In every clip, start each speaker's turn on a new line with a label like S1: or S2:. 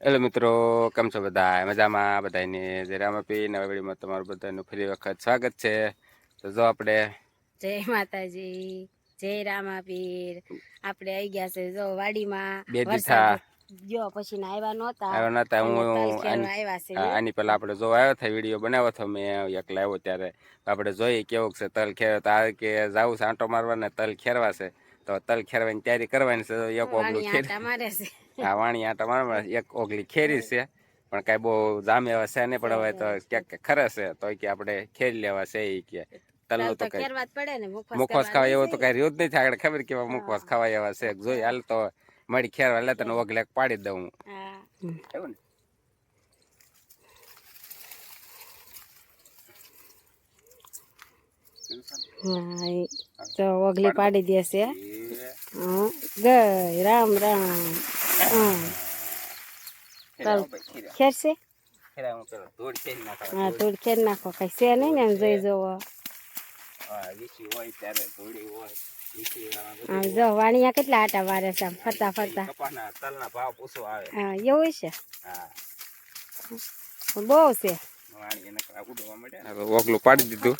S1: Hello મિત્રો, કેમ છો બધા? મજામાં બધાને જય રામાપી નવા વિડીયોમાં તમારું બધાનું ફરી વખત સ્વાગત છે. તો જો આપણે
S2: જય માતાજી, જય રામાપીર. આપણે આવી ગયા છે જો વાડીમાં.
S1: બે
S2: વરસાદ
S1: દીથા
S2: ગયો પછી ના આવ્યા નહોતા
S1: આવ્યો નતા.
S2: અને તલ
S1: હું
S2: ખેરવા આવ્યા છે ને.
S1: આની પહેલાં આપણે જો આવ્યો હતો વિડીયો બનાવ્યો હતો મેં એકલા આવ્યો ત્યારે આપણે જોઈએ કેવું છે તલ ખેર. તો આ કે જવું છે આંટો મારવાને તલ ખેરવા છે. તો તલ ખેરવાની તૈયારી કરવાની છે. એક ઓગલું
S2: વાણી
S1: ખેર
S2: આટા મારે છે.
S1: હા વાણી આંટો મારવા એક ઓગલી ખેરી છે. પણ કાંઈ બહુ જામે એવા છે નહીં, પણ હવે તો ક્યાંક ખરે છે તો કે આપણે ખેરી લેવા છે એ કે તલનું તો કઈ
S2: ખેરવા જ પડે ને,
S1: મુખવાસ ખાવા એવો તો કઈ રહ્યું જ નથી. આગળ ખબર કેવા
S2: હા.
S1: મુખવાસ ખાવા એવા છે જોઈ હાલ તો મળી ખેરવા લે તને ઓગલે પાડી દઉં એવું ને.
S2: તો ઓગલી પાડી દેશે. ગઈ રામ રામ. ખેરશે. હા ધૂળ ખેર નાખો. કઈ છે નહીં ને એમ જોઈ જોવો. જો વાણિયા કેટલા આટા મારે છે ફરતા ફરતા.
S1: તલના ભાવ પૂછો આવે.
S2: હા એવું છે.
S1: હા
S2: બહુ છે.
S1: ઓગલું પાડી દીધું.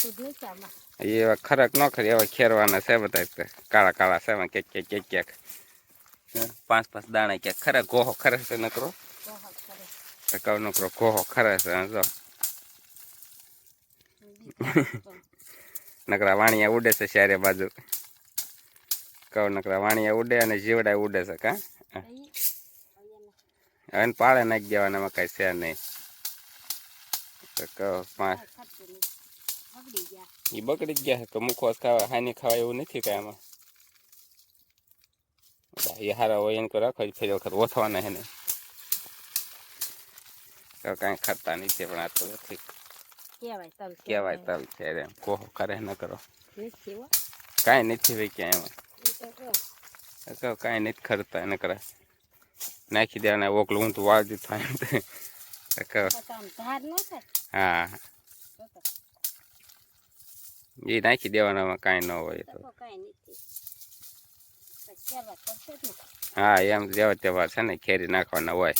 S1: એવા ખરક ન ખરી એવા ખેરવાના છે બધા. કાળા કાળા છે એમાં ક્યાંક 5-5 દાણા ક્યાંક ખરે ગોહો ખરે છે નકરો. નકરો ગોહો ખરે છે જો. નકરા વાણિયા ઉડે છે ચારે બાજુ. કહું નકરા વાણિયા ઉડે અને જીવડા ઉડે છે. કા હવે પાળે નાખી દેવાના એમાં કઈ છે નહીં. તો કહો 5 એ બગડી જ ગયા છે. તો મુખવાસ ખાવા હાની ખાવા એવું નથી કાંઈ આમાં. એ હારા હોય એને રાખો ફરી વખત ઓછવાના હે ને કાંઈ ખરતા નથી. પણ આ તો નથી કહેવાય તલ છે એમ કોહો કરે ન કરો કાંઈ નથી ભાઈ ક્યાં એમાં કાંઈ નથી ખરતા એને કરે નાખી દેવાના. ઓકલું ઊંધું વાળી દીધું. હા એ નાખી દેવાનામાં કાંઈ ન હોય તો. હા એમ જેવા તેવા છે ને ખેરી નાખવાના હોય.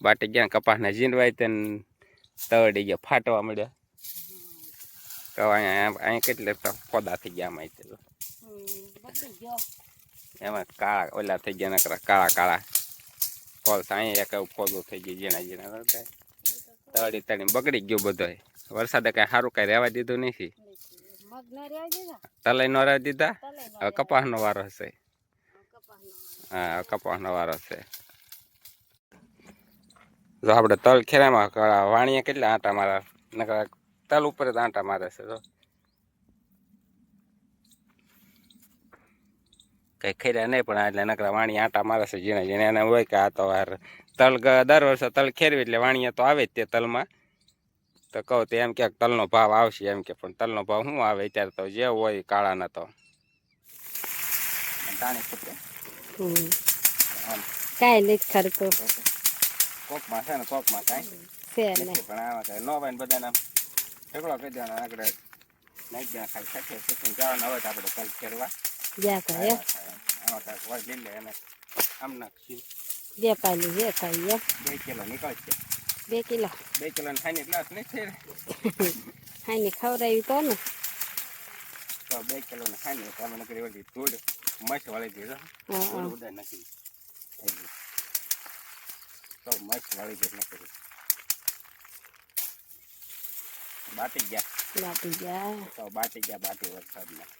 S1: બાટી ગયા કપાસના જીંડવાય તેને તવડી ગયા ફાટવા મળ્યા. તો અહીંયા કેટલે ફોદા થઈ ગયા આમાં એમાં કાળા ઓલા થઈ ગયા નકરા કાળા કાળા કોલસા. અહીંયા એક ફોદું થઈ ગયું ઝીણા ઝીણા તળી તળી બગડી ગયું બધું. વરસાદે કાંઈ સારું કાંઈ રહેવા દીધું નથી. તલાઈ નો રહેવા દીધા. હવે કપાસનો વારો હશે. હા કપાસનો વારો છે. જો આપણે તલ ખેરામાં વાણીએ કેટલા આંટા મારા નકરા તલ ઉપર જ આંટા મારે છે. જો કઈ ખેર્યા નહીં પણ એટલે નકરા વાણી આંટા મારે છે ઝીણા ઝીણા. એને હોય કે આ તો તલ દર વર્ષે તલ ખેરવી એટલે વાણીયા તો આવે જ તે તલમાં. તો કહું તો એમ ક્યાંક તલનો ભાવ આવશે એમ કે, પણ તલનો ભાવ શું આવે અત્યારે તો જે હોય કાળાના તો
S2: કાંઈ નથી ખરતું.
S1: કોકમાં છે ને કોકમાં કાંઈ પણ આમાં કાંઈ ન હોય ને બધાને ઢગલો કરી દેવાનો. આગળ નાખી દેવાના ખાલી સાથે જવાના હોય તો આપણે તલ ખેરવા આમાં કાંઈક વળ લઈ લે એને આમ નાખશું. 2 કિલો નીકળશે.
S2: 2 કિલો
S1: 2 કિલોની ખાની ગ્લાસ નથી
S2: હાઈને ખવડાવી તો ને.
S1: તો 2 કિલોની ખાની તમે નકરી ઓલી ધૂળ મસ્ત વાળી દીધો. ધૂળ ઉડાય નાખી તો મસ્ત વાળી દીધ નકરી બાટી ગયા. તો બાટી ગયા બાટી વરસાદમાં.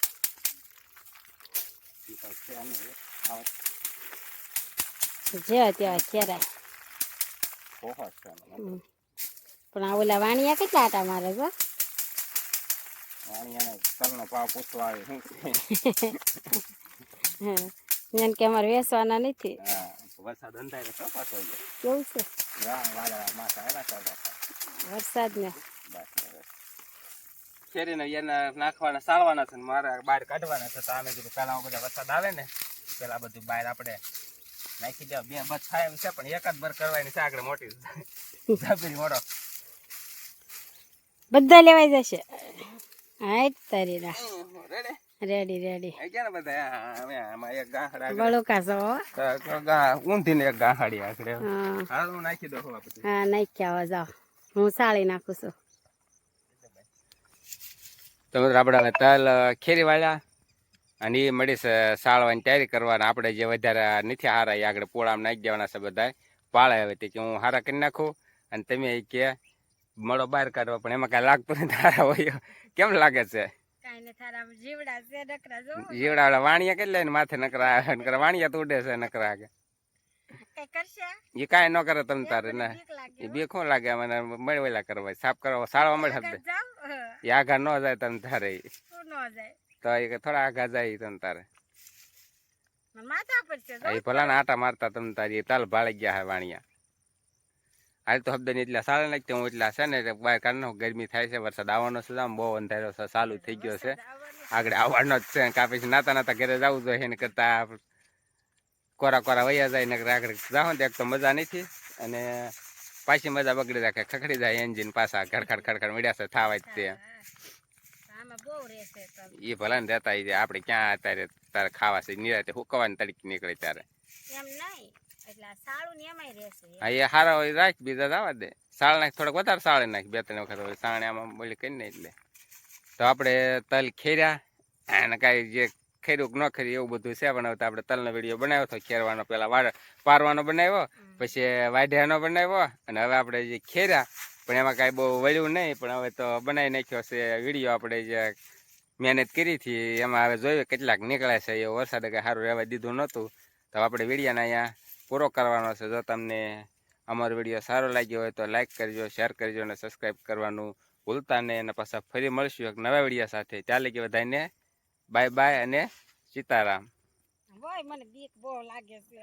S2: જે ત્યાં ખેરાય. પણ આ ઓલા વાણિયા કેટલા આટા મારે છે.
S1: વાણિયાને તલનો ભાવ પૂછવા આવે શું
S2: કે અમારે વેચવાના નથી.
S1: વરસાદ અંધારે કપાસ હોય
S2: કેવું છે વરસાદ ને
S1: શેરીને એને નાખવાના સાળવાના છે. મારે બહાર કાઢવાના છે. તો આમે કીધું પેલા બધા વરસાદ આવે ને પેલા બધું બહાર આપણે નાખી દેવા. 2 બસ થાય એમ છે પણ એકાદ બર કરવાની છે. આગળ મોટી ઝાપરી મોડો
S2: બધા લેવાઈ જશે. હા તારી ના રેડી રેડી
S1: એ ક્યાં બધા અમે આમાં એક ગાંહડા
S2: બળુકા છો
S1: ઊંધી ને એક ગાંહાડી આખડે
S2: હા
S1: હાલ હું નાખી દઉં છું આપણે
S2: હા નાખ્યા હવે જાઓ હું સાળી નાખું છું
S1: તમે આપણે તલ ખેરી વાળ્યા અને એ મળી સાળવાની તૈયારી કરવાના આપણે જે વધારે નથી હારા એ આગળ પોળામાં નાખી દેવાના છે બધા પાળે હવે તે કે હું હારા કરી નાખું અને તમે કે મળો બહાર કાઢવા પણ એમાં કાંઈ લાગતું નથી હારા હોય કેમ લાગે છે જીવડા વાણિયા કેટલા ને માથે નકરા વાણિયા તો ઉડે છે નકરા કે એ કાંઈ ન કરે તમે તારે ને એ બે શું લાગે મને મળવેલા કરવા સાફ કરવા સાળવા મળે એ આઘા ન જાય તમે તારે તો એ થોડા આઘા જાય તમે તારે એ ભલા ને આટા મારતા તમે તારી તાલ ભાળી ગયા હે વાણિયા હાલ તો શબ્દ ની એટલા સારા નાખતી હું એટલા છે ને બહાર કાઢનો ગરમી થાય છે વરસાદ આવવાનો છે આમ બહુ અંધારો છે ચાલુ થઈ ગયો છે આગળ આવવાનો જ છે કાં પછી નાતા નાતા ઘરે જવું જોઈએ એને કરતા કોરા કોરા વૈયા જાય ને આગળ જાઓ ને એક તો મજા નથી અને પાછી મજા બગડી રાખે ખખડી જાય એન્જિન પાછા ખડખડ ખડખડ મળ્યા છે થાવા જ તે એ ભલા ને રહેતા આપણે ક્યાં અત્યારે તારે ખાવા છે નિરાતે હુકવાની તડકી નીકળે ત્યારે હા એ સારા હોય રાખ બીજા જવા દે સાળ નાખ થોડોક વધારે સાળે નાખ 2-3 વખત હોય સાણે આમાં બોલી કરી ને એટલે તો આપણે તલ ખેર્યા અને કાંઈ જે ખેર્યું ન ખેર્યું એવું બધું છે પણ આપણે તલનો વિડીયો બનાવ્યો હતો ખેરવાનો પેલા પારવાનો બનાવ્યો પછી વાઢ્યાનો બનાવ્યો અને હવે આપણે જે ખેર્યા પણ એમાં કાંઈ બહુ વળ્યું નહીં પણ હવે તો બનાવી નાખ્યો છે વિડીયો આપણે જે મહેનત કરી હતી એમાં હવે જોયું કેટલાક નીકળે છે એ વરસાદે કાંઈ સારું રહેવા દીધું નહોતું તો આપણે વિડીયોને અહીંયા પૂરો કરવાનો છે જો તમને અમારો વિડીયો સારો લાગ્યો હોય તો લાઈક કરજો શેર કરજો અને સબસ્ક્રાઈબ કરવાનું ભૂલતા નહીં અને પાછા ફરી મળશું એક નવા વિડીયો સાથે ત્યાં લગી બધાને બાય બાય અને સીતારામ મને બીક બહુ લાગે છે